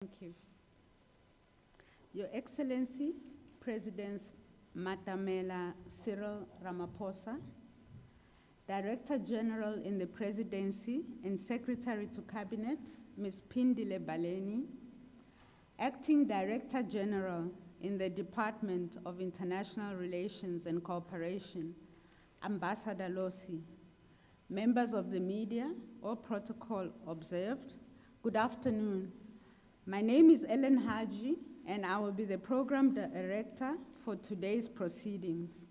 Thank you. Your Excellency, President Matamela Cyril Ramaphosa, Director General in the Presidency and Secretary to Cabinet, Ms. Pindile Baleni, Acting Director General in the Department of International Relations and Cooperation, Ambassador Losi, members of the media, all protocol observed, good afternoon. My name is Ellen Haji, and I will be the Program Director for today's proceedings.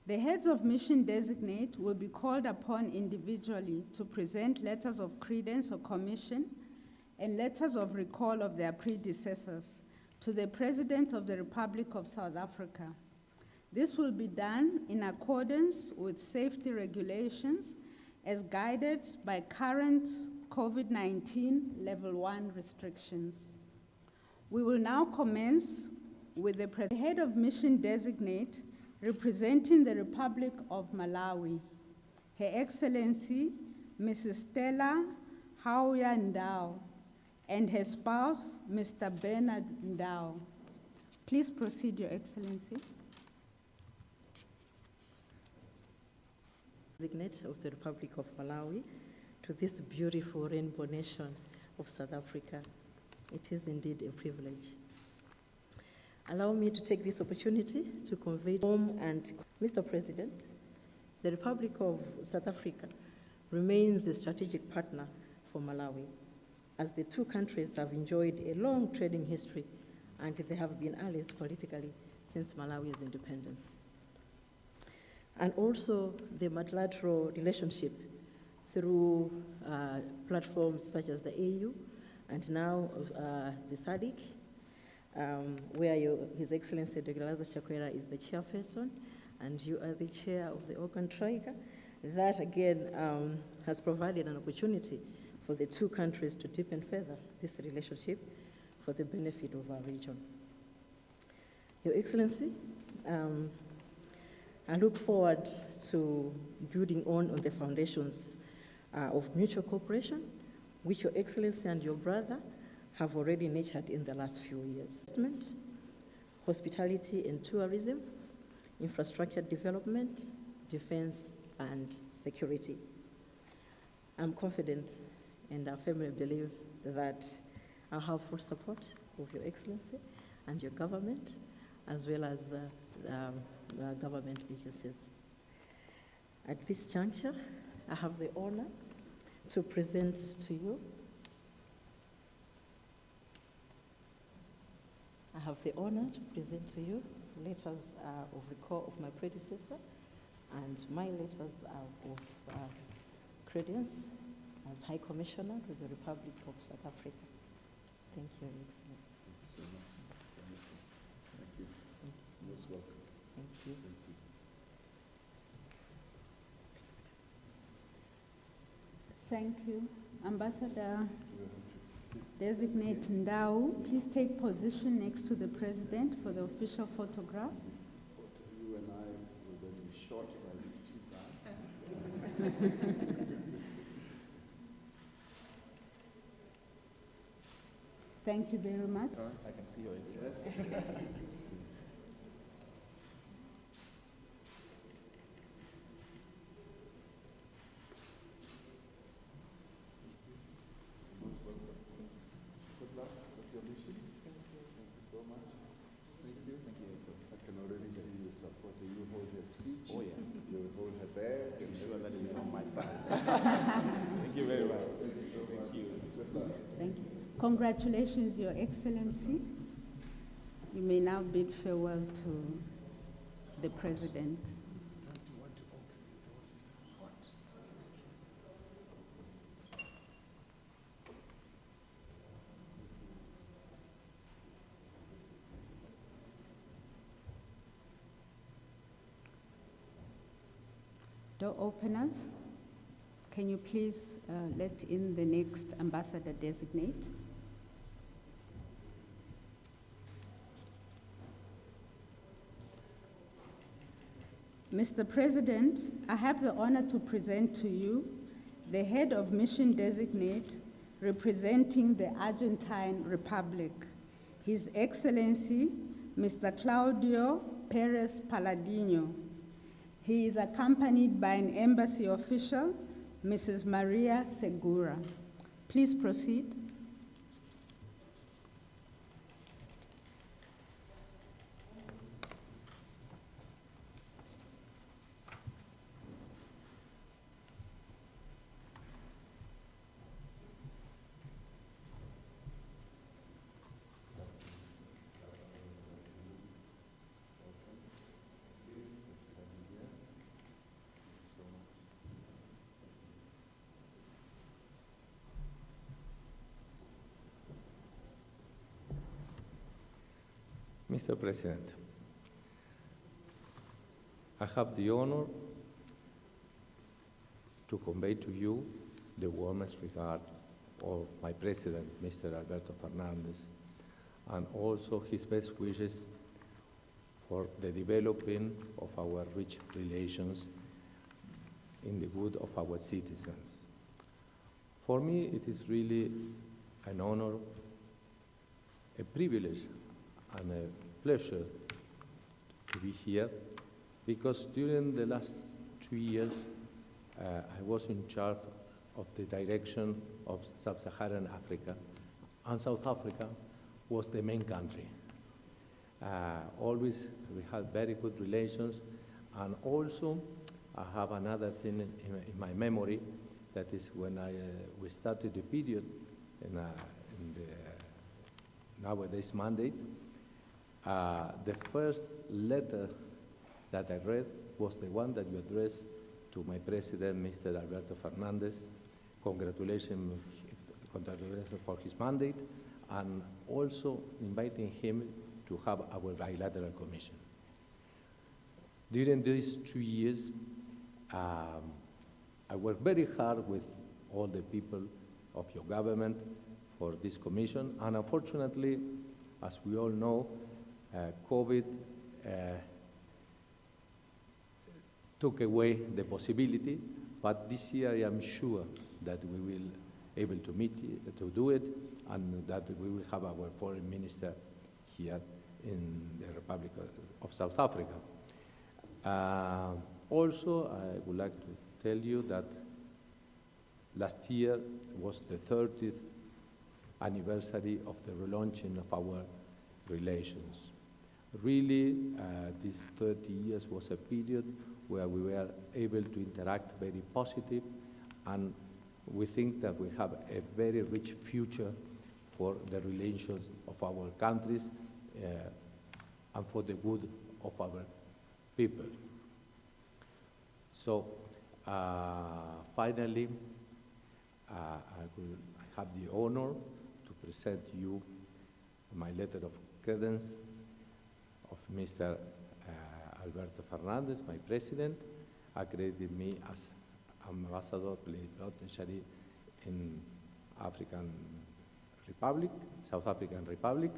The Heads of Mission-Designate will be called upon individually to present letters of credence or commission and letters of recall of their predecessors to the President of the Republic of South Africa. This will be done in accordance with safety regulations as guided by current COVID-19 Level 1 restrictions. We will now commence with the Head of Mission-Designate representing the Republic of Malawi, Her Excellency Mrs. Stella Hauya Ndau, and her spouse, Mr. Bernard Ndau. Please proceed, Your Excellency. Designate of the Republic of Malawi to this beautiful rainbow nation of South Africa. It is indeed a privilege. Allow me to take this opportunity to convey home and Mr. President, the Republic of South Africa remains a strategic partner for Malawi, as the two countries have enjoyed a long trading history and they have been allies politically since Malawi's independence. And also the multilateral relationship through platforms such as the AU and now the SADC, where His Excellency Dr. Lazarus Chakwera is the chairperson and you are the chair of the Organ Trigger. That again has provided an opportunity for the two countries to deepen further this relationship for the benefit of our region. Your Excellency, I look forward to building on the foundations of mutual cooperation, which Your Excellency and your brother have already nurtured in the last few years. Investment, hospitality and tourism, infrastructure development, defense and security. I'm confident and I firmly believe that I'll have full support of Your Excellency and your government, as well as government agencies. At this juncture, I have the honor to present to you letters of recall of my predecessor and my letters of credence as High Commissioner to the Republic of South Africa. Thank you, Your Excellency. Thank you so much. Thank you. Thank you so much. Most welcome. Thank you. Thank you. Thank you. Ambassador Designate Ndau, please take position next to the President for the official photograph. You and I were going to be short by these two guys. Thank you very much. I can see your Yes. Most welcome. Good luck with your mission. Thank you. Thank you so much. Thank you. Thank you. I can already see you supporting. You hold her speech. Oh yeah. You hold her bag. I'm sure that is on my side. Thank you very much. Thank you so much. Thank you. Good luck. Thank you. Congratulations, Your Excellency. You may now bid farewell to the President. Door openers, can you please let in the next Ambassador Designate? Mr. President, I have the honor to present to you the Head of Mission-Designate representing the Argentine Republic, His Excellency Mr. Claudio Perez Palladino. He is accompanied by an embassy official, Mrs. Maria Segura. Please proceed. Mr. President, I have the honor to convey to you the warmest regard of my President, Mr. Alberto Fernandez, and also his best wishes for the development of our rich relations in the good of our citizens. For me, it is really an honor, a privilege, and a pleasure to be here, because during the last 2 years, I was in charge of the direction of Sub-Saharan Africa, and South Africa was the main country. Always we had very good relations, and also I have another thing in my memory, that is when we started the period in the nowadays mandate. The first letter that I read was the one that you addressed to my president, Mr. Alberto Fernandez. Congratulations for his mandate, and also inviting him to have our bilateral commission. During these 2 years, I worked very hard with all the people of your government for this commission, and unfortunately, as we all know, COVID took away the possibility, but this year I am sure that we will be able to do it, and that we will have our foreign minister here in the Republic of South Africa. Also, I would like to tell you that last year was the 30th anniversary of the relaunching of our relations. Really, these 30 years was a period where we were able to interact very positive, and we think that we have a very rich future for the relations of our countries and for the good of our people. So, finally, I have the honor to present you my letter of credence of Mr. Alberto Fernandez, my president, accredited me as ambassador plenipotentiary in African Republic, South African Republic,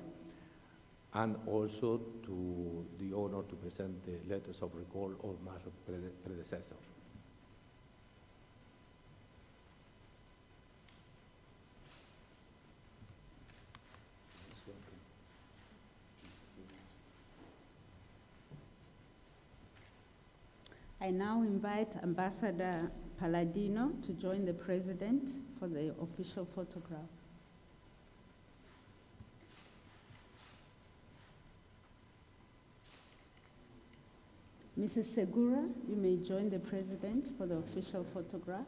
and also to the honor to present the letters of recall of my predecessor. I now invite Ambassador Palladino to join the President for the official photograph. Mrs. Segura, you may join the President for the official photograph.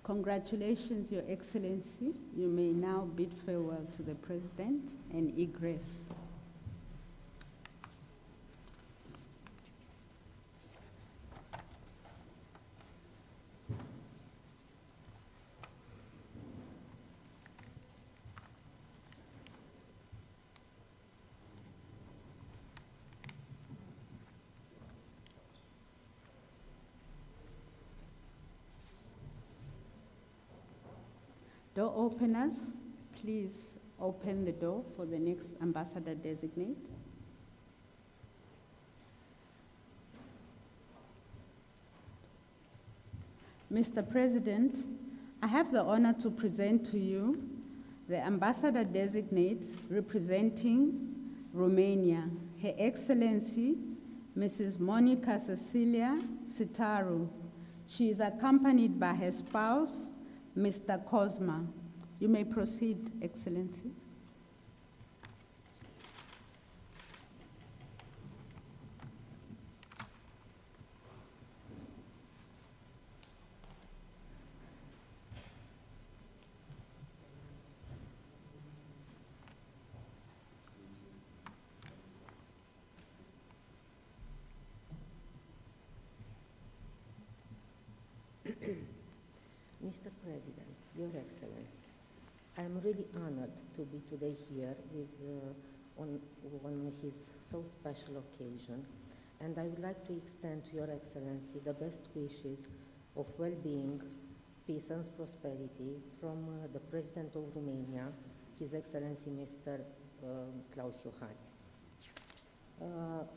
Congratulations, Your Excellency. You may now bid farewell to the President and egress. Door openers, please open the door for the next ambassador designate. Mr. President, I have the honor to present to you the ambassador designate representing Romania, Her Excellency Mrs. Monica Cecilia Sitaru. She is accompanied by her spouse, Mr. Cosma. You may proceed, Excellency. Mr. President, Your Excellency, I am really honored to be today here on his so special occasion, and I would like to extend to Your Excellency the best wishes of well-being, peace and prosperity from the President of Romania, His Excellency Mr. Klaus Iohannis.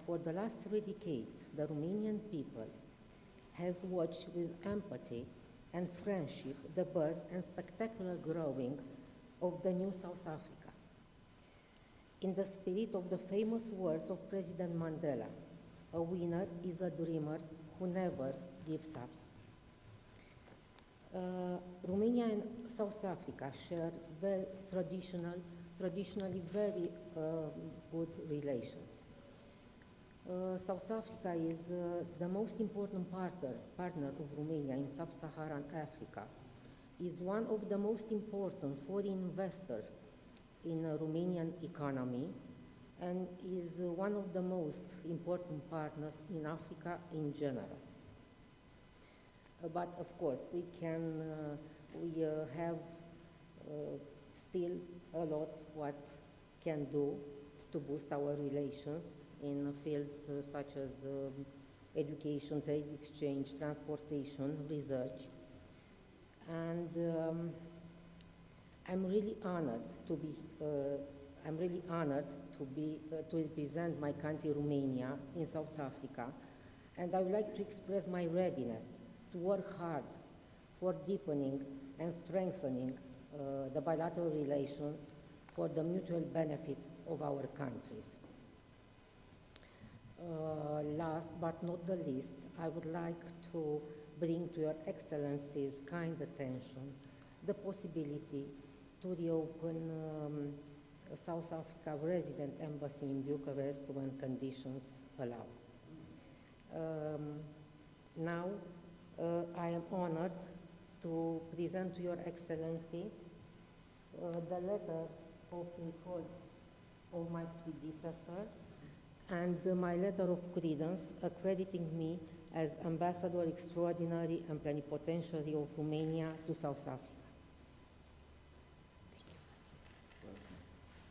For the last 3 decades, the Romanian people has watched with empathy and friendship the birth and spectacular growing of the new South Africa. In the spirit of the famous words of President Mandela, a winner is a dreamer who never gives up. Romania and South Africa share traditionally very good relations. South Africa is the most important partner of Romania in sub-Saharan Africa, is one of the most important foreign investors in the Romanian economy, and is one of the most important partners in Africa in general. But of course, we have still a lot what can do to boost our relations in fields such as education, trade exchange, transportation, research. And I'm really honored to represent my country, Romania, in South Africa. And I would like to express my readiness to work hard for deepening and strengthening the bilateral relations for the mutual benefit of our countries. Last but not the least, I would like to bring to Your Excellency's kind attention the possibility to reopen South Africa resident embassy in Bucharest when conditions allow. Now, I am honored to present to Your Excellency the letter of recall of my predecessor and my letter of credence accrediting me as Ambassador Extraordinary and Plenipotentiary of Romania to South Africa.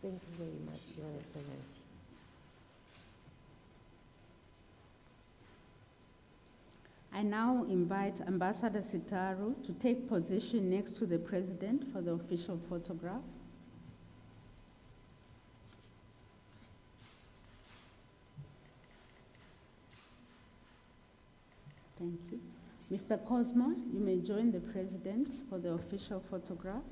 Thank you very much, Your Excellency. I now invite Ambassador Sitaru to take position next to the President for the official photograph. Thank you. Mr. Cosma, you may join the President for the official photograph.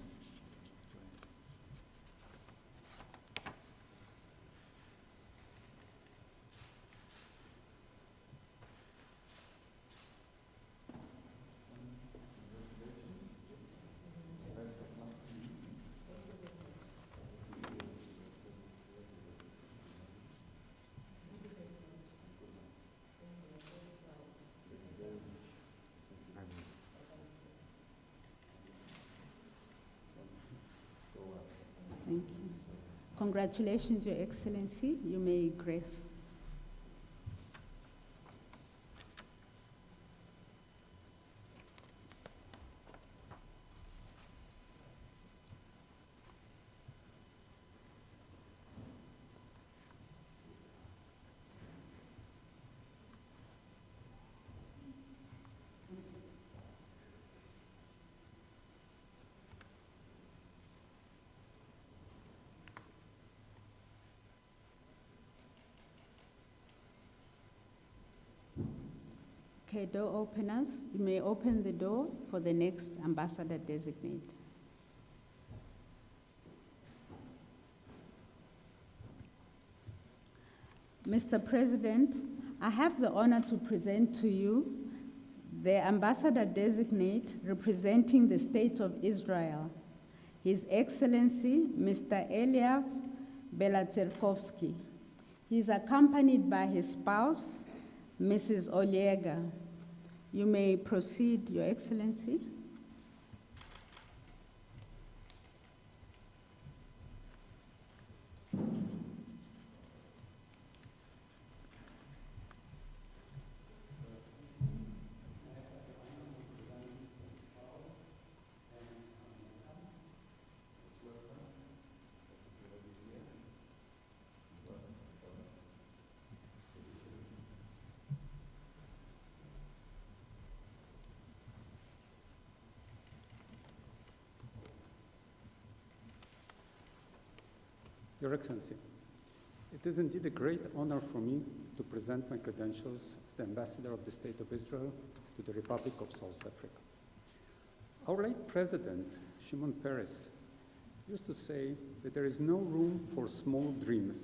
Thank you. Congratulations, Your Excellency. You may grace. Okay, door openers, you may open the door for the next ambassador designate. Mr. President, I have the honor to present to you the ambassador designate representing the State of Israel, His Excellency Mr. Eliav Belatsirkovsky. He is accompanied by his spouse, Mrs. Oliega. You may proceed, Your Excellency. Your Excellency, it is indeed a great honor for me to present my credentials as the Ambassador of the State of Israel to the Republic of South Africa. Our late President, Shimon Peres, used to say that there is no room for small dreams.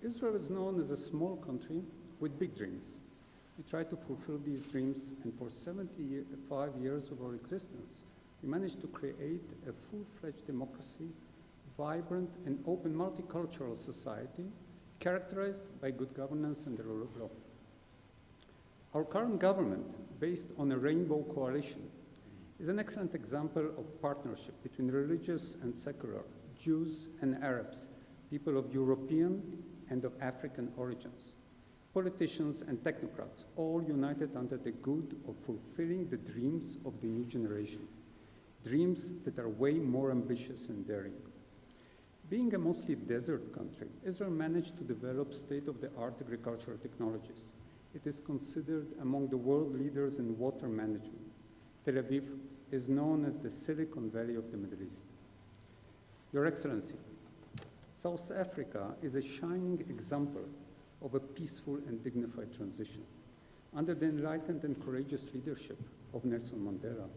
Israel is known as a small country with big dreams. We try to fulfill these dreams, and for 75 years of our existence, we managed to create a full-fledged democracy, vibrant and open multicultural society characterized by good governance and the rule of law. Our current government, based on a rainbow coalition, is an excellent example of partnership between religious and secular, Jews and Arabs, people of European and of African origins, politicians and technocrats, all united under the good of fulfilling the dreams of the new generation, dreams that are way more ambitious and daring. Being a mostly desert country, Israel managed to develop state-of-the-art agricultural technologies. It is considered among the world leaders in water management. Tel Aviv is known as the Silicon Valley of the Middle East. Your Excellency, South Africa is a shining example of a peaceful and dignified transition. Under the enlightened and courageous leadership of Nelson Mandela,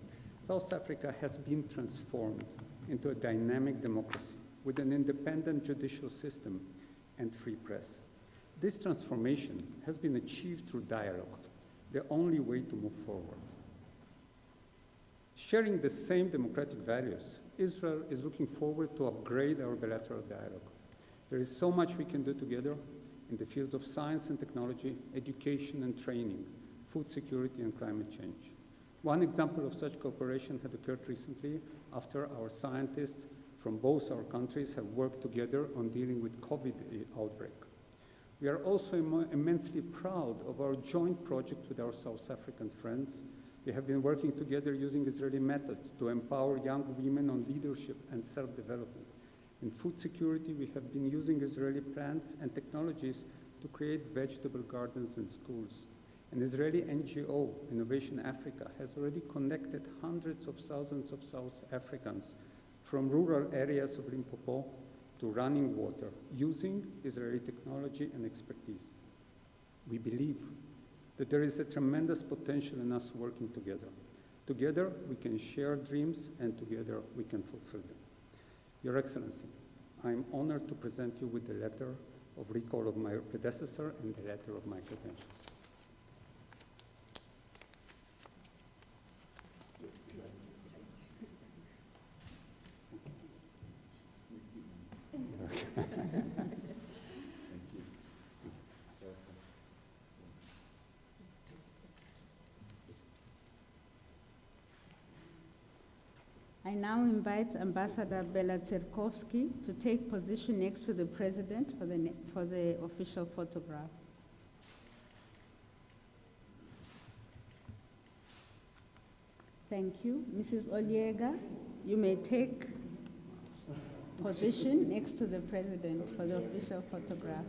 South Africa has been transformed into a dynamic democracy with an independent judicial system and free press. This transformation has been achieved through dialogue, the only way to move forward. Sharing the same democratic values, Israel is looking forward to upgrade our bilateral dialogue. There is so much we can do together in the fields of science and technology, education and training, food security and climate change. One example of such cooperation had occurred recently after our scientists from both our countries have worked together on dealing with COVID outbreak. We are also immensely proud of our joint project with our South African friends. We have been working together using Israeli methods to empower young women on leadership and self-development. In food security, we have been using Israeli plants and technologies to create vegetable gardens in schools. An Israeli NGO, Innovation Africa, has already connected hundreds of thousands of South Africans from rural areas of Limpopo to running water, using Israeli technology and expertise. We believe that there is a tremendous potential in us working together. Together, we can share dreams, and together, we can fulfill them. Your Excellency, I am honored to present you with the letter of recall of my predecessor and the letter of my credentials. I now invite Ambassador Belatsirkovsky to take position next to the President for the official photograph. Thank you. Mrs. Oliega, you may take position next to the President for the official photograph.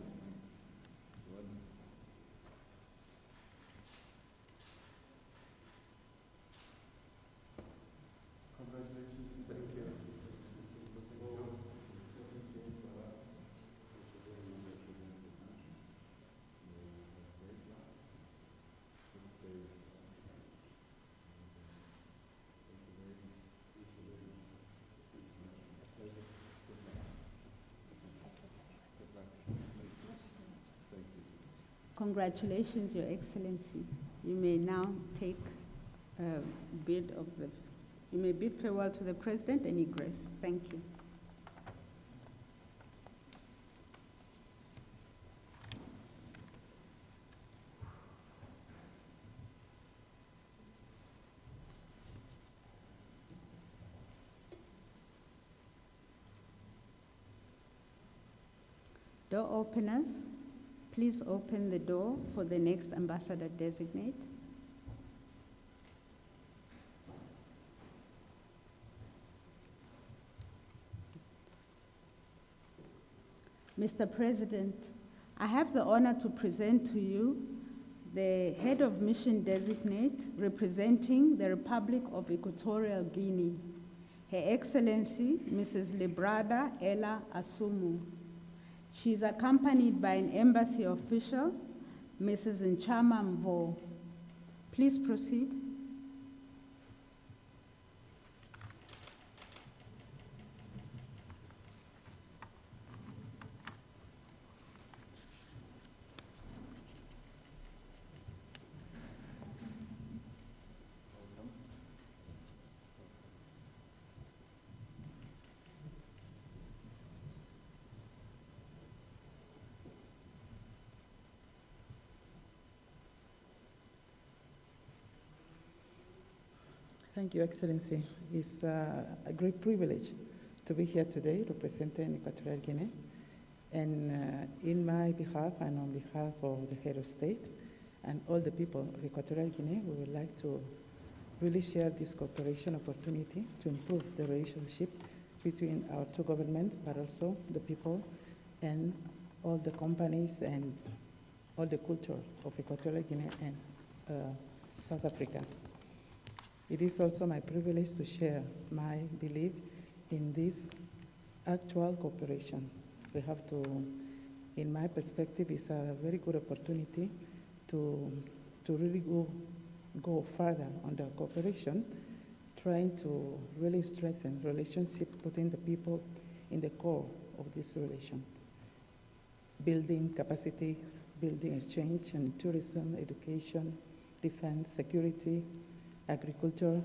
Say Congratulations, Your Excellency. You may now take a bid of the, you may bid farewell to the President and egress. Thank you. Door openers, please open the door for the next ambassador designate. Mr. President, I have the honor to present to you the Head of Mission-Designate representing the Republic of Equatorial Guinea, Her Excellency Mrs. Librada Ella Asumu. She is accompanied by an embassy official, Mrs. Nchama Mvo. Please proceed. Thank you, Excellency. It's a great privilege to be here today representing Equatorial Guinea. And in my behalf and on behalf of the Head of State and all the people of Equatorial Guinea, we would like to really share this cooperation opportunity to improve the relationship between our two governments, but also the people and all the companies and all the culture of Equatorial Guinea and South Africa. It is also my privilege to share my belief in this actual cooperation. We have to, in my perspective, it's a very good opportunity to really go further on the cooperation, trying to really strengthen relationship, putting the people in the core of this relation. Building capacities, building exchange and tourism, education, defense, security, agriculture,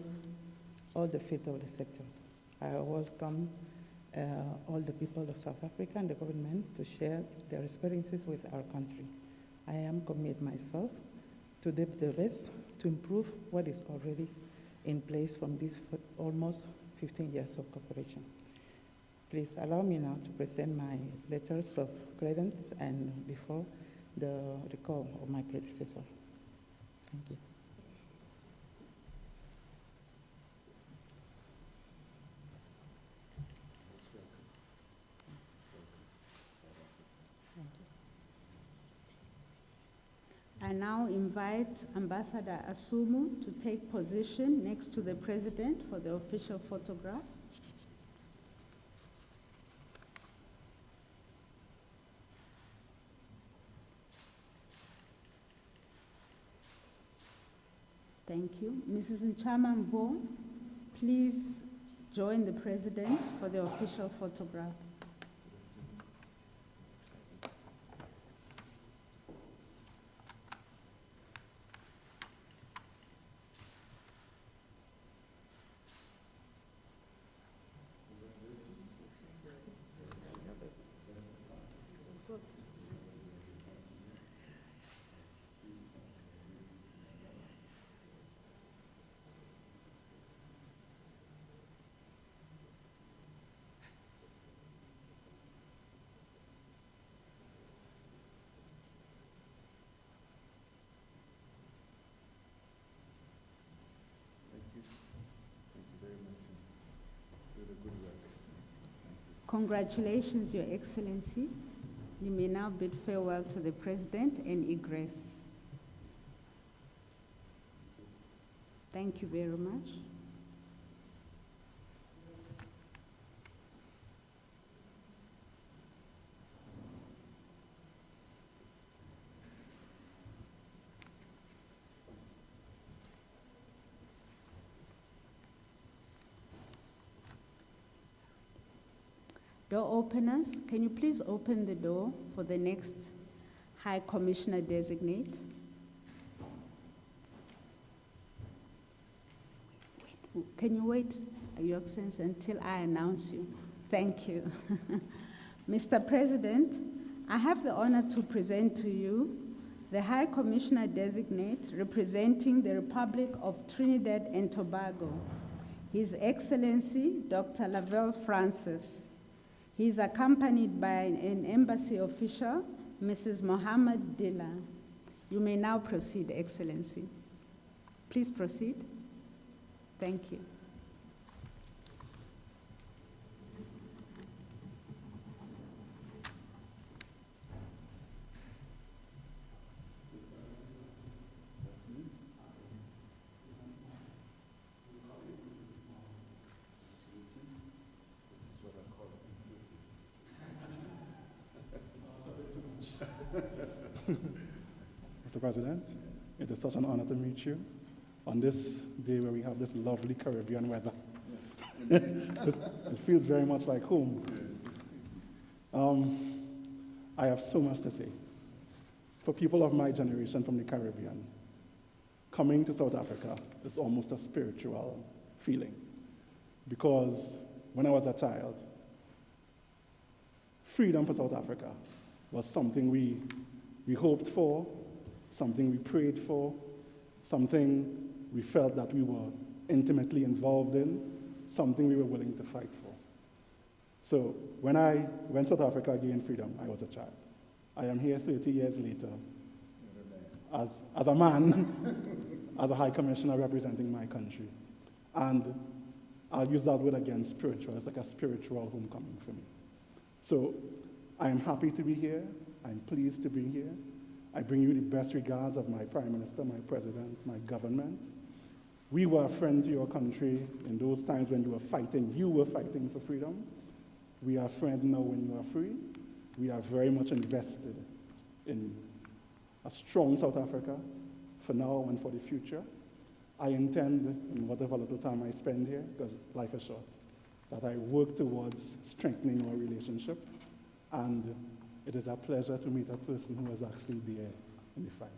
all the field of the sectors. I welcome all the people of South Africa and the government to share their experiences with our country. I am committed myself to do the best to improve what is already in place from this for almost 15 years of cooperation. Please allow me now to present my letters of credence and before the recall of my predecessor. Thank you. I now invite Ambassador Asumu to take position next to the President for the official photograph. Thank you. Mrs. Nchama Mvo, please join the President for the official photograph. Congratulations, Your Excellency. You may now bid farewell to the President and egress. Thank you very much. Door openers, can you please open the door for the next High Commissioner Designate. Can you wait, Your Excellency, until I announce you? Thank you. Mr. President, I have the honor to present to you the High Commissioner Designate representing the Republic of Trinidad and Tobago, His Excellency Dr. Lavelle Francis. He is accompanied by an embassy official, Mrs. Mohammed Dilla. You may now proceed, Excellency. Please proceed. Thank you. Mr. President, it is such an honor to meet you on this day where we have this lovely Caribbean weather. Yes, It feels very much like home. I have so much to say. For people of my generation from the Caribbean, coming to South Africa is almost a spiritual feeling, because when I was a child, freedom for South Africa was something we hoped for, something we prayed for, something we felt that we were intimately involved in, something we were willing to fight for. So when South Africa gained freedom, I was a child. I am here 30 years later as a man, as a High Commissioner representing my country. And I'll use that word again, spiritual. It's like a spiritual homecoming for me. So I am happy to be here. I'm pleased to be here. I bring you the best regards of my Prime Minister, my President, my government. We were a friend to your country in those times when you were fighting for freedom. We are a friend now when you are free. We are very much invested in a strong South Africa for now and for the future. I intend, in whatever little time I spend here, because life is short, that I work towards strengthening our relationship. And it is a pleasure to meet a person who was actually there in the fight.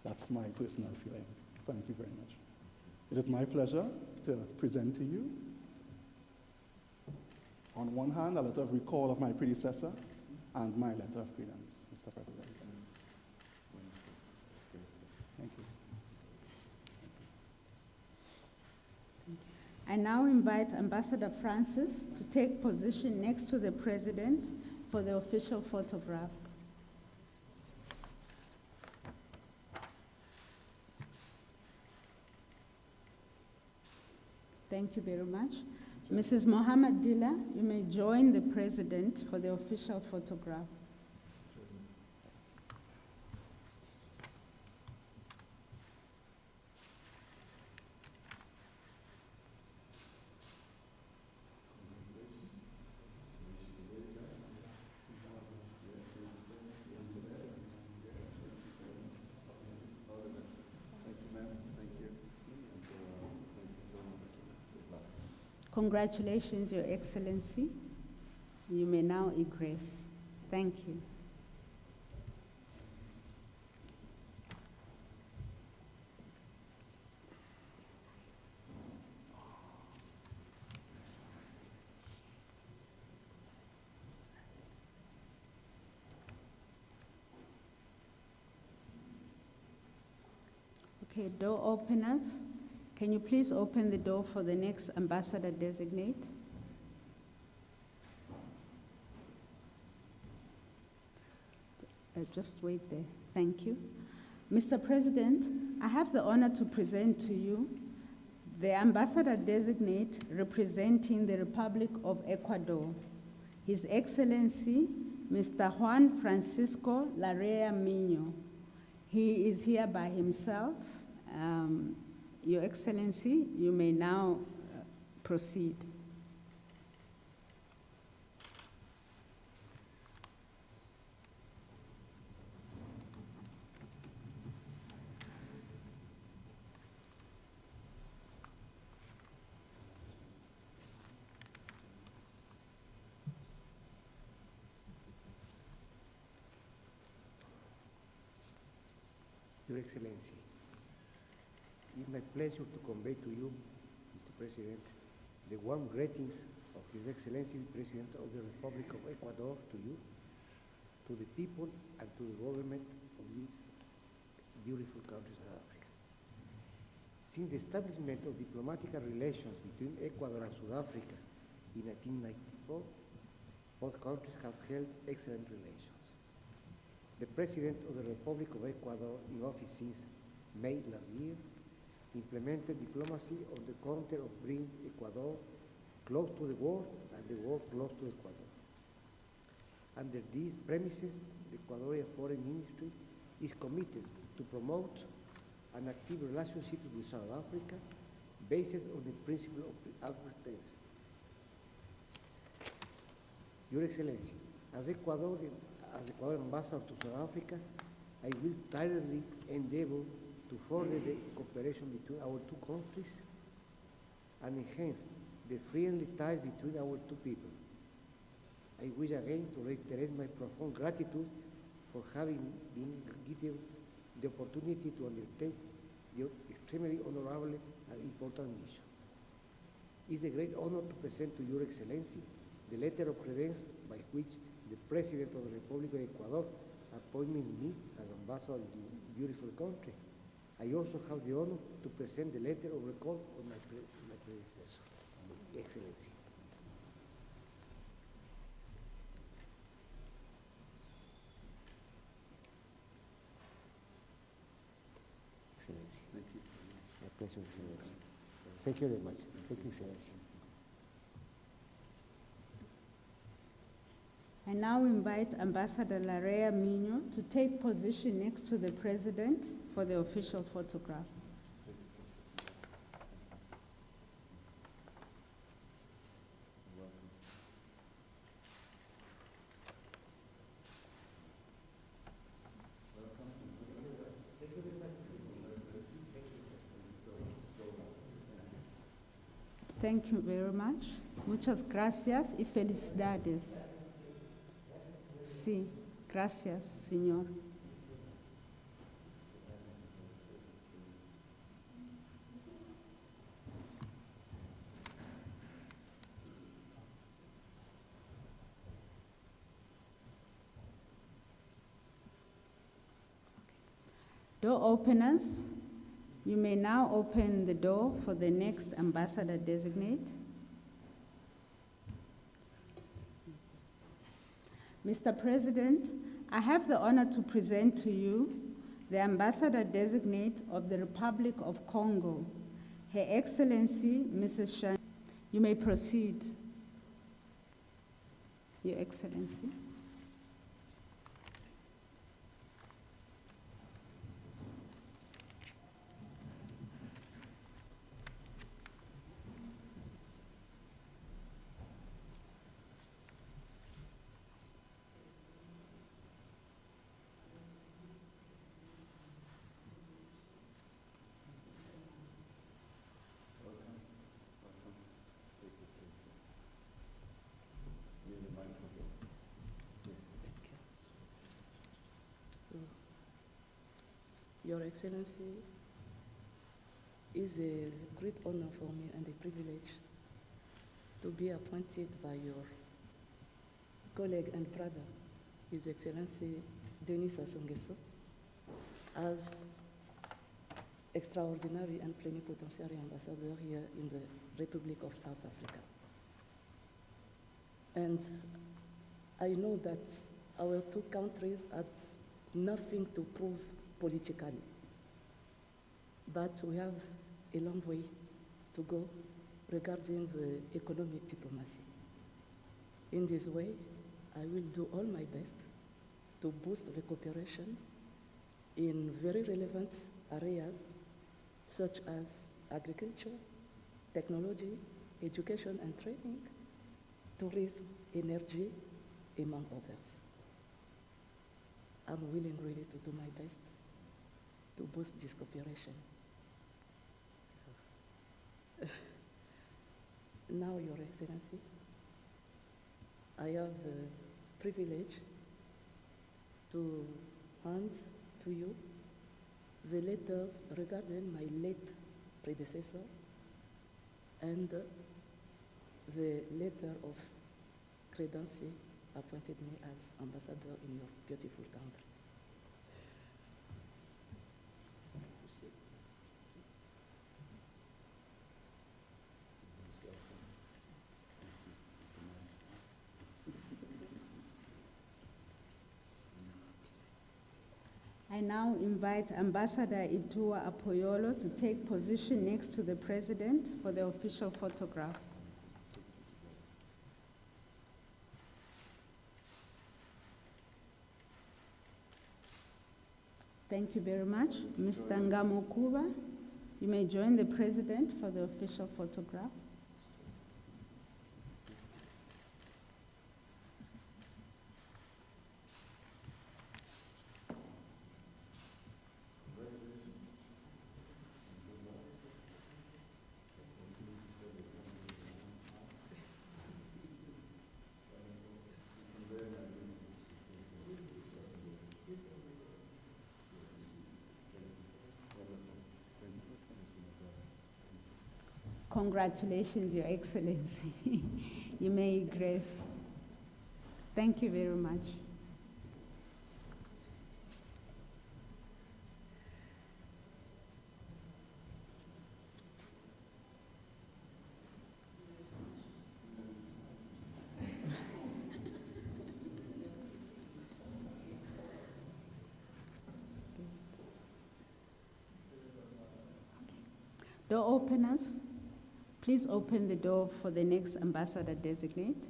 That's my personal feeling. Thank you very much. It is my pleasure to present to you, on one hand, a letter of recall of my predecessor and my letter of credence, Mr. President. Thank you. I now invite Ambassador Francis to take position next to the President for the official photograph. Thank you very much. Mrs. Mohammed Dilla, you may join the President for the official photograph. Congratulations, Your Excellency. You may now egress. Thank you. Okay, door openers. Can you please open the door for the next ambassador designate? Just wait there. Thank you. Mr. President, I have the honor to present to you the ambassador designate representing the Republic of Ecuador, His Excellency, Mr. Juan Francisco Larrea Miño. He is here by himself. Your Excellency, you may now proceed. Your Excellency, it's my pleasure to convey to you, Mr. President, the warm greetings of His Excellency President of the Republic of Ecuador to you, to the people, and to the government of this beautiful country, South Africa. Since the establishment of diplomatic relations between Ecuador and South Africa in 1994, both countries have held excellent relations. The President of the Republic of Ecuador, in office since May last year, implemented diplomacy on the counter of bringing Ecuador close to the world and the world close to Ecuador. Under these premises, the Ecuadorian Foreign Ministry is committed to promote an active relationship with South Africa based on the principle of advertence. Your Excellency, as Ecuadorian ambassador to South Africa, I will tirelessly endeavor to further the cooperation between our two countries and enhance the friendly ties between our two people. I wish again to reiterate my profound gratitude for having been given the opportunity to undertake the extremely honorable and important mission. It is a great honor to present to Your Excellency the letter of credence by which the President of the Republic of Ecuador appointed me as ambassador in the beautiful country. I also have the honor to present the letter of recall of my predecessor, Excellency. Excellency. Thank you so much. My pleasure, Excellency. Thank you very much. Thank you, Excellency. I now invite Ambassador Larea Mino to take position next to the President for the official photograph. Thank you very much. Muchas gracias y felicidades. Sí, gracias, señor. Door openers, you may now open the door for the next ambassador designate. Mr. President, I have the honor to present to you the Ambassador Designate of the Republic of Congo, Her Excellency, Mrs. Shan. You may proceed, Your Excellency. Your Excellency, it's a great honor for me and a privilege to be appointed by your colleague and brother, His Excellency Denis Sassou Nguesso, as extraordinary and plenipotentiary ambassador here in the Republic of South Africa. And I know that our two countries had nothing to prove politically, but we have a long way to go regarding the economic diplomacy. In this way, I will do all my best to boost the cooperation in very relevant areas such as agriculture, technology, education and training, tourism, energy, among others. I'm willing really to do my best to boost this cooperation. Now, Your Excellency, I have the privilege to hand to you the letters regarding my late predecessor and the letter of credence appointed me as ambassador in your beautiful country. I now invite Ambassador Itua Apoyolo to take position next to the President for the official photograph. Thank you very much. Mr. Ngamo Kuba, you may join the President for the official photograph. Congratulations, Your Excellency. You may grace. Thank you very much. Door openers, please open the door for the next ambassador designate.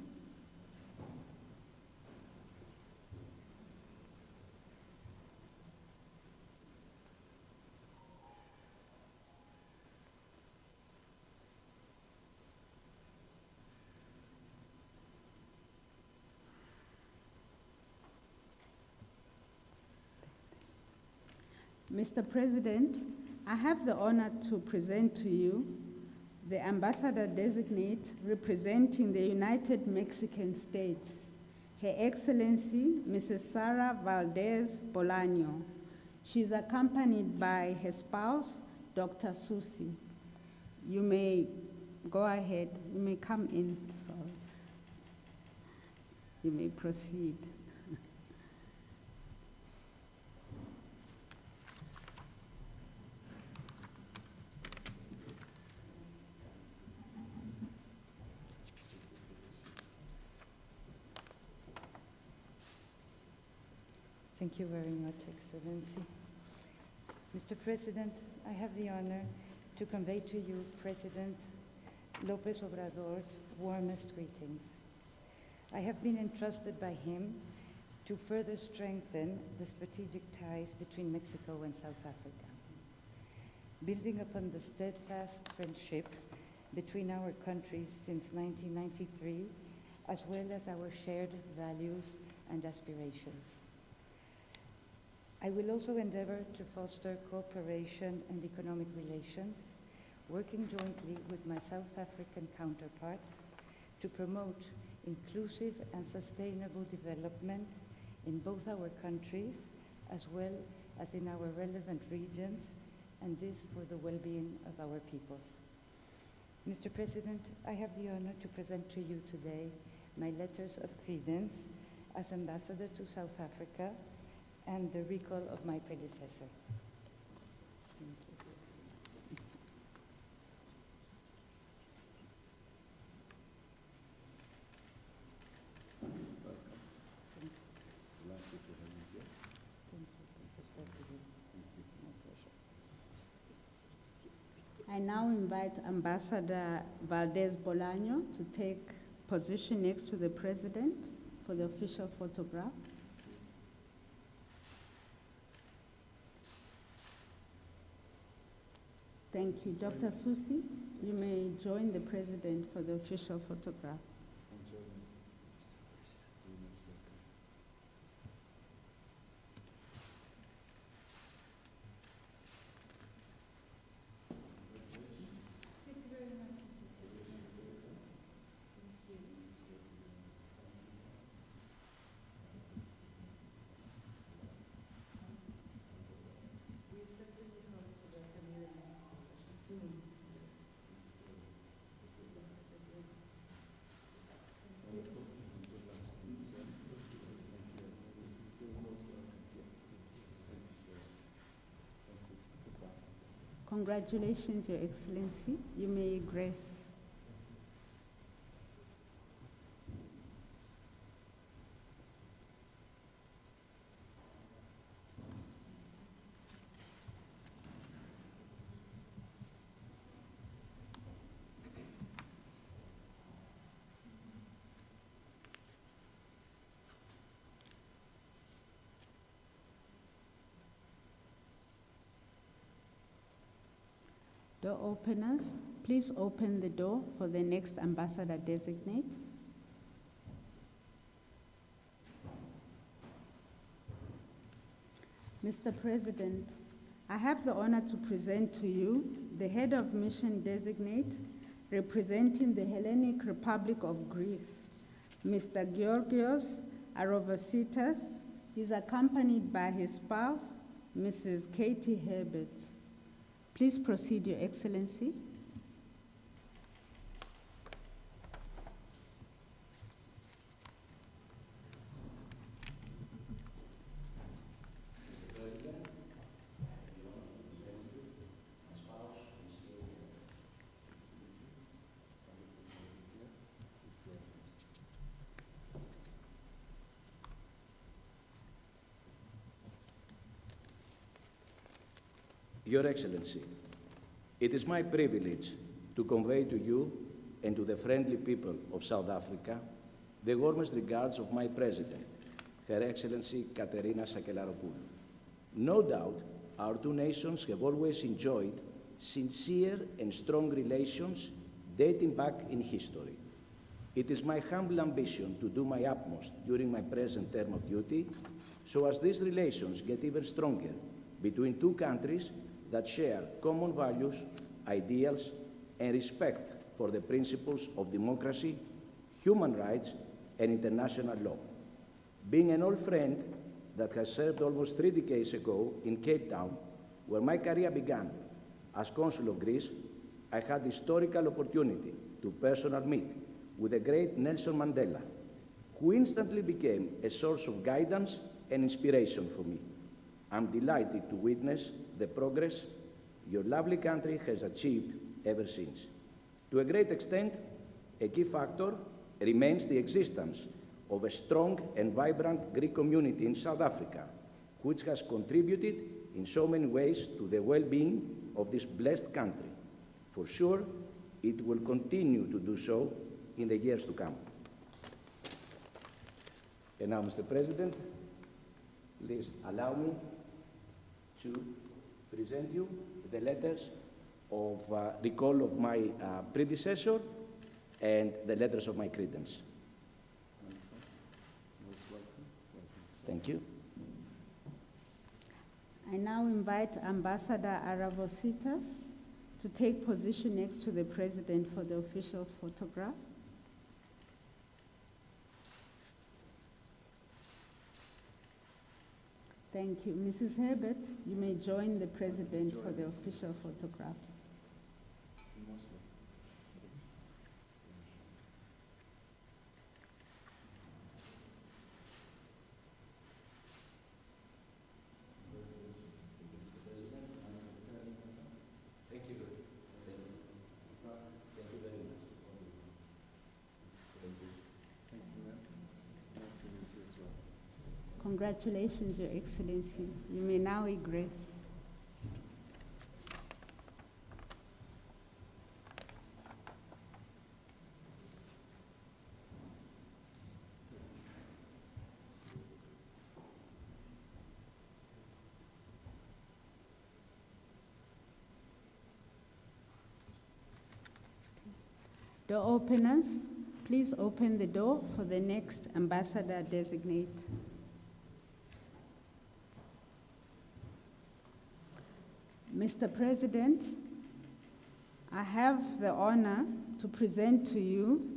Mr. President, I have the honor to present to you the ambassador designate representing the United Mexican States, Her Excellency Mrs. Sara Valdez Bolaño. She is accompanied by her spouse, Dr. Susi. You may go ahead, you may come in, sorry. You may proceed. Thank you very much, Excellency. Mr. President, I have the honor to convey to you President López Obrador's warmest greetings. I have been entrusted by him to further strengthen the strategic ties between Mexico and South Africa, building upon the steadfast friendship between our countries since 1993, as well as our shared values and aspirations. I will also endeavor to foster cooperation and economic relations, working jointly with my South African counterparts to promote inclusive and sustainable development in both our countries, as well as in our relevant regions, and this for the well-being of our peoples. Mr. President, I have the honor to present to you today my letters of credence as Ambassador to South Africa and the recall of my predecessor. Thank you. I now invite Ambassador Valdez Bolaño to take position next to the President for the official photograph. Thank you. Dr. Susi, you may join the President for the official photograph. We accept Congratulations, Your Excellency. You may grace. Door openers, please open the door for the next ambassador designate. Mr. President, I have the honor to present to you the head of mission designate representing the Hellenic Republic of Greece, Mr. Georgios Arovasitas. He's accompanied by his spouse, Mrs. Katie Herbert. Please proceed, Your Excellency. Your Excellency, it is my privilege to convey to you and to the friendly people of South Africa the warmest regards of my President, Her Excellency Katerina Sakellarapoulou. No doubt, our two nations have always enjoyed sincere and strong relations dating back in history. It is my humble ambition to do my utmost during my present term of duty so as these relations get even stronger between two countries that share common values, ideals, and respect for the principles of democracy, human rights, and international law. Being an old friend that has served almost 3 decades ago in Cape Town, where my career began as Consul of Greece, I had the historical opportunity to personally meet with the great Nelson Mandela, who instantly became a source of guidance and inspiration for me. I'm delighted to witness the progress your lovely country has achieved ever since. To a great extent, a key factor remains the existence of a strong and vibrant Greek community in South Africa, which has contributed in so many ways to the well-being of this blessed country. For sure, it will continue to do so in the years to come. And now, Mr. President, please allow me to present you the letters of recall of my predecessor and the letters of my credence. Thank you. I now invite Ambassador Aravositas to take position next to the President for the official photograph. Thank you. Mrs. Herbert, you may join the President for the official photograph. Congratulations, Your Excellency. You may now egress. Door openers, please open the door for the next ambassador designate. Mr. President, I have the honor to present to you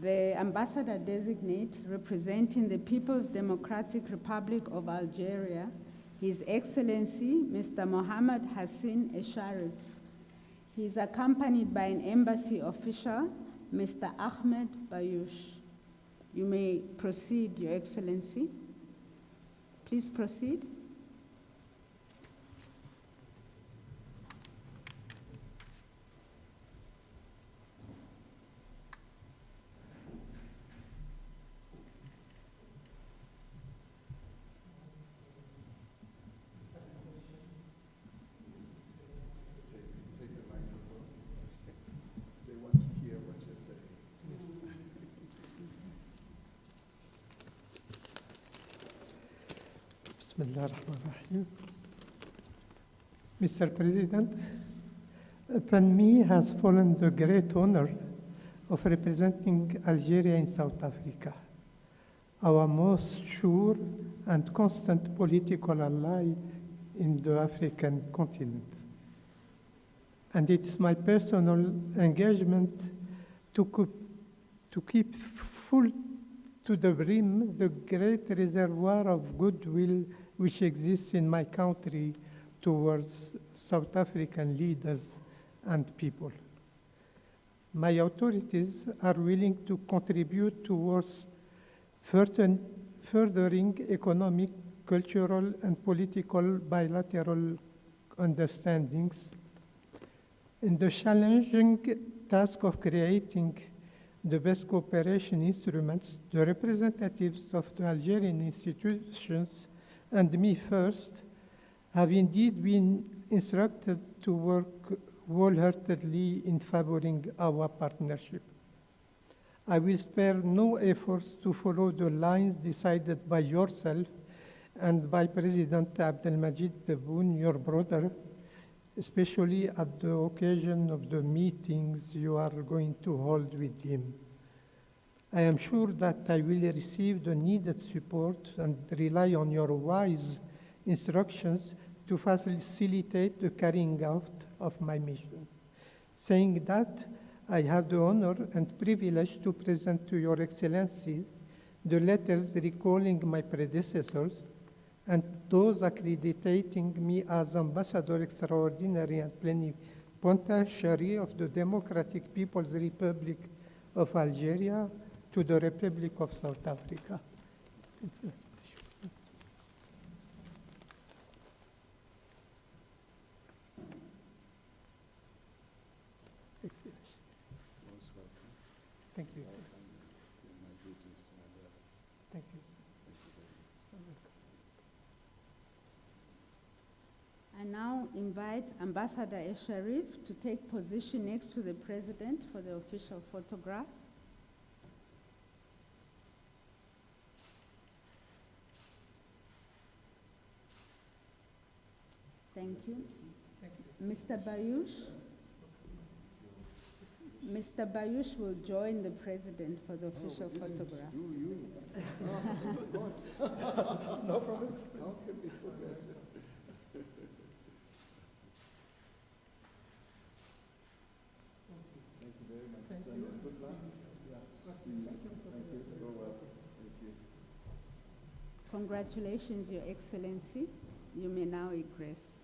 the ambassador designate representing the People's Democratic Republic of Algeria, His Excellency Mr. Mohammed Hassan Esharif. He is accompanied by an embassy official, Mr. Ahmed Bayoush. You may proceed, Your Excellency. Please proceed. Bismillah ar-Rahman ar-Rahim. Mr. President, upon me has fallen the great honor of representing Algeria in South Africa, our most sure and constant political ally in the African continent. And it's my personal engagement to keep full to the brim the great reservoir of goodwill which exists in my country towards South African leaders and people. My authorities are willing to contribute towards furthering economic, cultural, and political bilateral understandings in the challenging task of creating the best cooperation instruments. The representatives of the Algerian institutions and me first have indeed been instructed to work wholeheartedly in favoring our partnership. I will spare no efforts to follow the lines decided by yourself and by President Abdelmajid Tebboune, your brother, especially at the occasion of the meetings you are going to hold with him. I am sure that I will receive the needed support and rely on your wise instructions to facilitate the carrying out of my mission. Saying that, I have the honor and privilege to present to your Excellency the letters recalling my predecessors and those accrediting me as Ambassador Extraordinary and Plenipotentiary of the Democratic People's Republic of Algeria to the Republic of South Africa. Thank you. Thank you. I now invite Ambassador Esharif to take position next to the President for the official photograph. Thank you. Mr. Bayoush? Mr. Bayoush will join the President for the official photograph. No problem. How can we forget? Thank you very much. Thank you. Good luck. Thank you. You're welcome. Thank you. Congratulations, Your Excellency. You may now egress.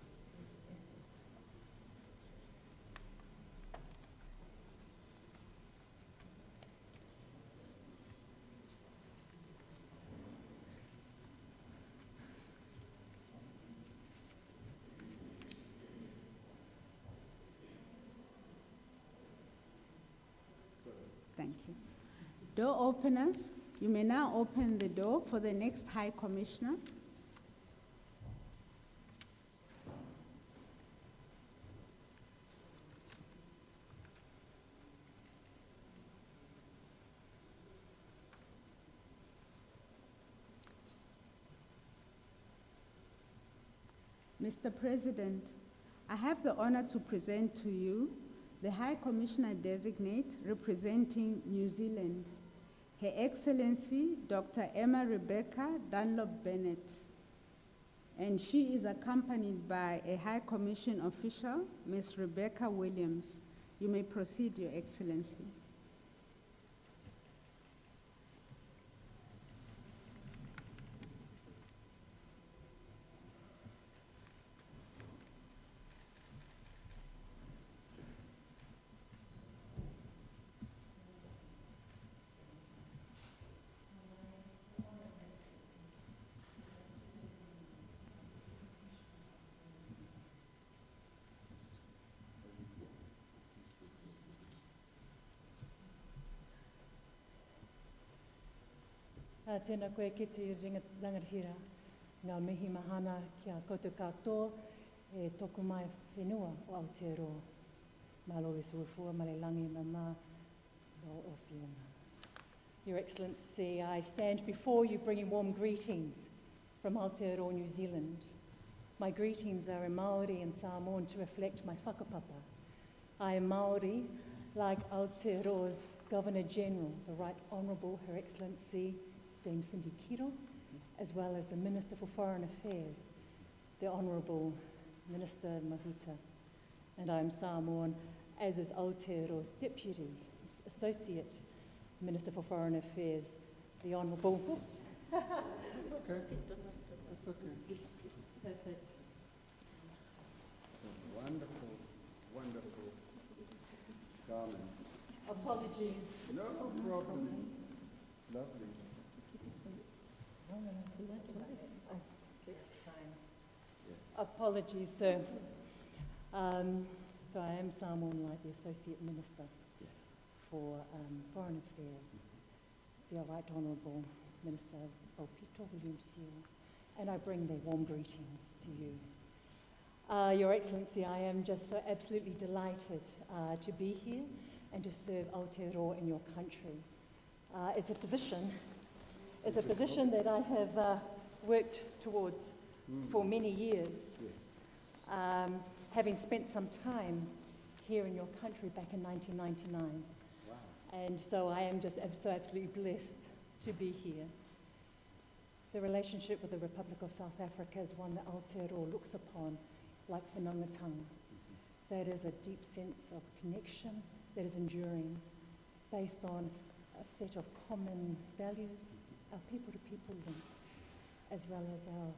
Thank you. Door openers, you may now open the door for the next High Commissioner. Mr. President, I have the honor to present to you the High Commissioner-Designate representing New Zealand, Her Excellency Dr. Emma Rebecca Dunlop Bennett, and she is accompanied by a High Commission official, Ms. Rebecca Williams. You may proceed, Your Excellency. Tēnā koe ki te rangatira ngā mihi mahana kia koutou katoa e toku mai whenua o Aotearoa. Malawi suafua malelangi mama o Fiona. Your Excellency, I stand before you bringing warm greetings from Aotearoa, New Zealand. My greetings are in Māori and Samoan to reflect my whakapapa. I am Māori, like Aotearoa's Governor-General, the Right Honourable Her Excellency Dame Cindy Kiro, as well as the Minister for Foreign Affairs, the Honourable Minister Mahuta. And I am Samoan, as is Aotearoa's Deputy Associate Minister for Foreign Affairs, the Honourable, whoops. It's okay. It's okay. Perfect. It's a wonderful, wonderful garment. Apologies. No problem. Lovely. Yes. Apologies, sir. So I am Samoan, like the Associate Minister for Foreign Affairs, the Right Honourable Minister Opito William Seal, and I bring their warm greetings to you. Your Excellency, I am just so absolutely delighted to be here and to serve Aotearoa in your country. It's a position that I have worked towards for many years. Yes. Having spent some time here in your country back in 1999. Wow. And so I am just so absolutely blessed to be here. The relationship with the Republic of South Africa is one that Aotearoa looks upon like whanaungatanga. That is a deep sense of connection that is enduring, based on a set of common values, our people-to-people links, as well as our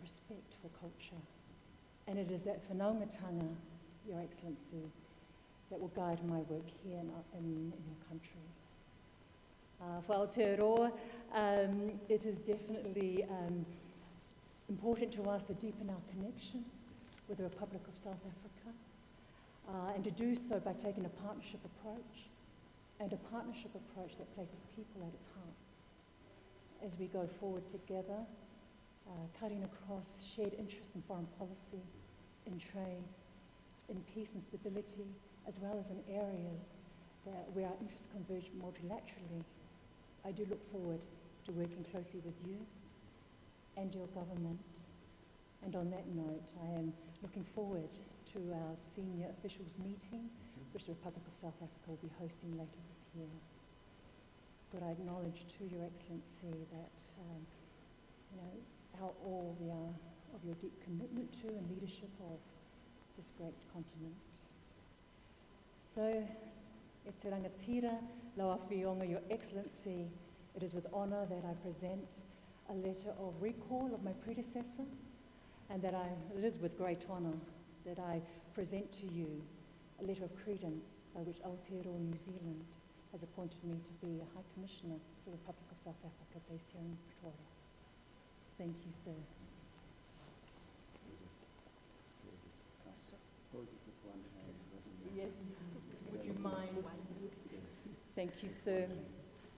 respect for culture. And it is that whanaungatanga, Your Excellency, that will guide my work here in your country. For Aotearoa, it is definitely important to us to deepen our connection with the Republic of South Africa, and to do so by taking a partnership approach, and a partnership approach that places people at its heart. As we go forward together, cutting across shared interests in foreign policy, in trade, in peace and stability, as well as in areas where our interests converge multilaterally. I do look forward to working closely with you and your government. And on that note, I am looking forward to our senior officials meeting, which the Republic of South Africa will be hosting later this year. But I acknowledge to Your Excellency that how awe we are of your deep commitment to and leadership of this great continent. So, e te rangatira, lau awhionga, Your Excellency, it is with honour that I present a letter of recall of my predecessor, and that it is with great honour that I present to you a letter of credence by which Aotearoa New Zealand has appointed me to be a High Commissioner for the Republic of South Africa based here in Equatorial. Thank you, sir. Yes, would you mind? Thank you, sir.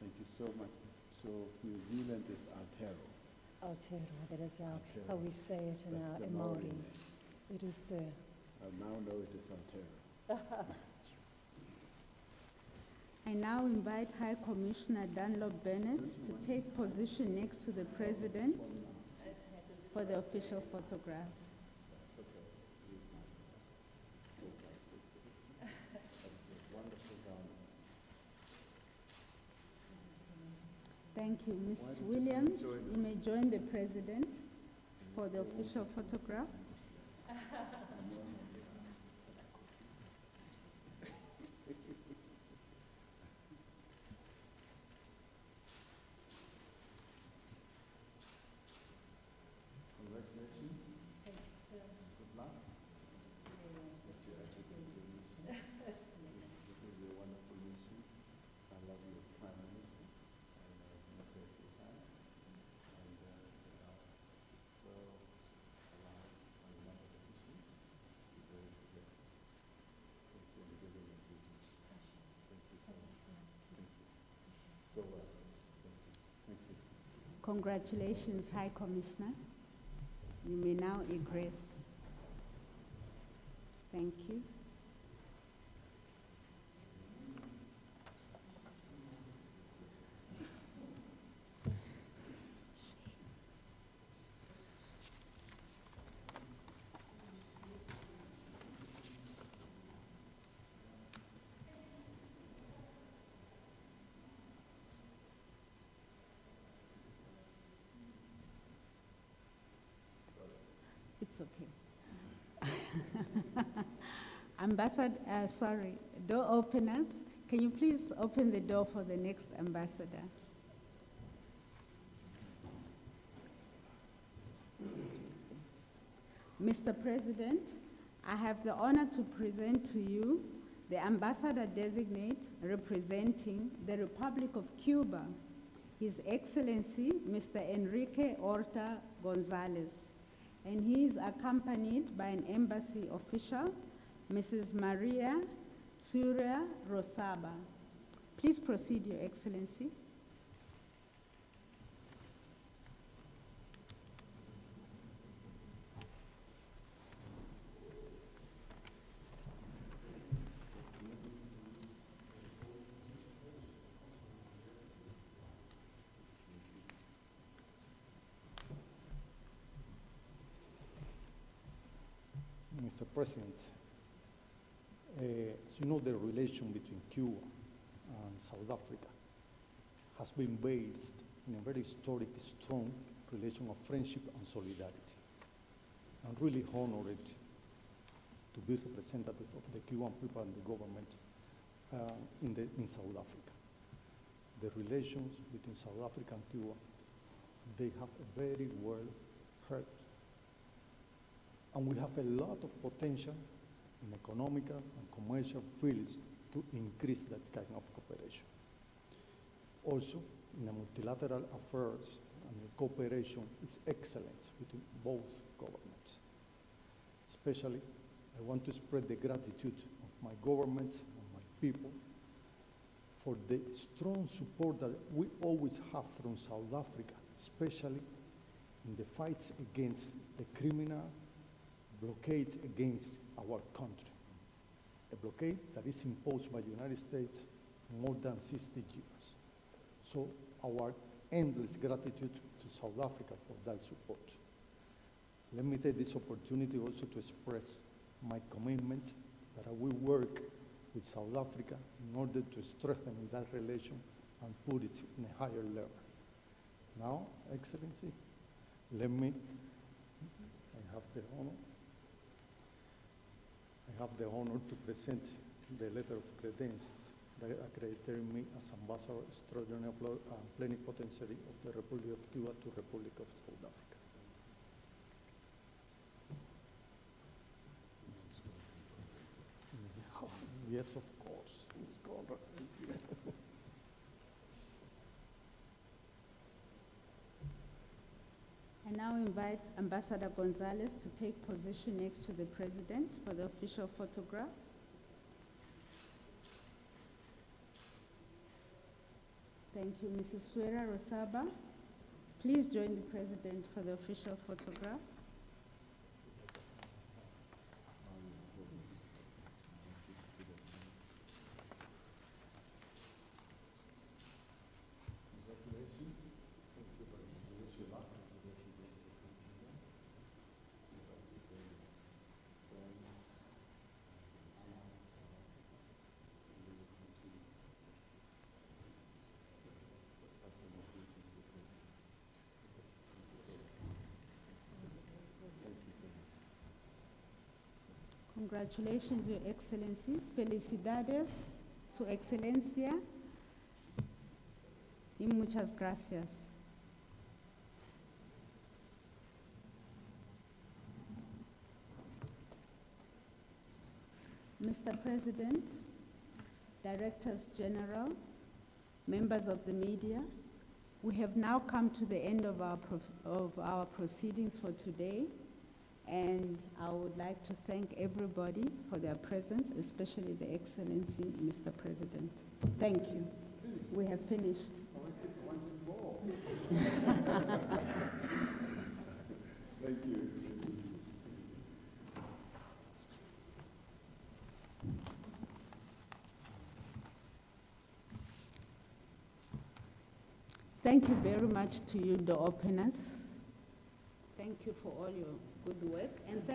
Thank you so much. So New Zealand is Aotearoa. Aotearoa, that is how Aotearoa. we say it in That's our the in Maori Māori. name. It is, sir. I now know it is Aotearoa. I now invite High Commissioner Dunlop Bennett to take position next to the President for the official photograph. Thank you. Ms. Williams, you may join the President for the official photograph. Congratulations. Thank you, sir. Good luck. This is your mission. This will be a wonderful mission. I love you, Prime Minister. I know much of your time. And so allow a number of issues to be very together. Thank you and giving your duties. Thank you so much. Thank you. So well. Thank you. Thank you. Congratulations, High Commissioner. You may now egress. Thank you. Door openers, can you please open the door for the next ambassador? Mr. President, I have the honor to present to you the Ambassador Designate representing the Republic of Cuba, His Excellency Mr. Enrique Horta Gonzalez, and he is accompanied by an embassy official, Mrs. Maria Surya Rosaba. Please proceed, Your Excellency. Mr. President, as you know, the relation between Cuba and South Africa has been based in a very historic, strong relation of friendship and solidarity. I'm really honored to be representative of the Cuban people and the government in South Africa. The relations between South Africa and Cuba, they have a very well heard. And we have a lot of potential in economical and commercial fields to increase that kind of cooperation. Also, in the multilateral affairs, and the cooperation is excellent between both governments. Especially, I want to spread the gratitude of my government and my people for the strong support that we always have from South Africa, especially in the fights against the criminal blockade against our country. A blockade that is imposed by the United States more than 60 years. So our endless gratitude to South Africa for that support. Let me take this opportunity also to express my commitment that I will work with South Africa in order to strengthen that relation and put it in a higher level. Now, Excellency, I have the honor to present the letter of credence that accredited me as Ambassador Extraordinary and Plenipotentiary of the Republic of Cuba to Republic of South Africa. Yes, of course. It's gone. I now invite Ambassador Gonzalez to take position next to the President for the official photograph. Thank you, Mrs. Surya Rosaba. Please join the President for the official photograph. Congratulations, Your Excellency. Felicidades, Su Excelencia, y muchas gracias. Mr. President, Directors General, members of the media, we have now come to the end of our proceedings for today. And I would like to thank everybody for their presence, especially the Excellency, Mr. President. Thank you. We have finished. Thank you. Thank you very much to you, the openers. Thank you for all your good work. And thank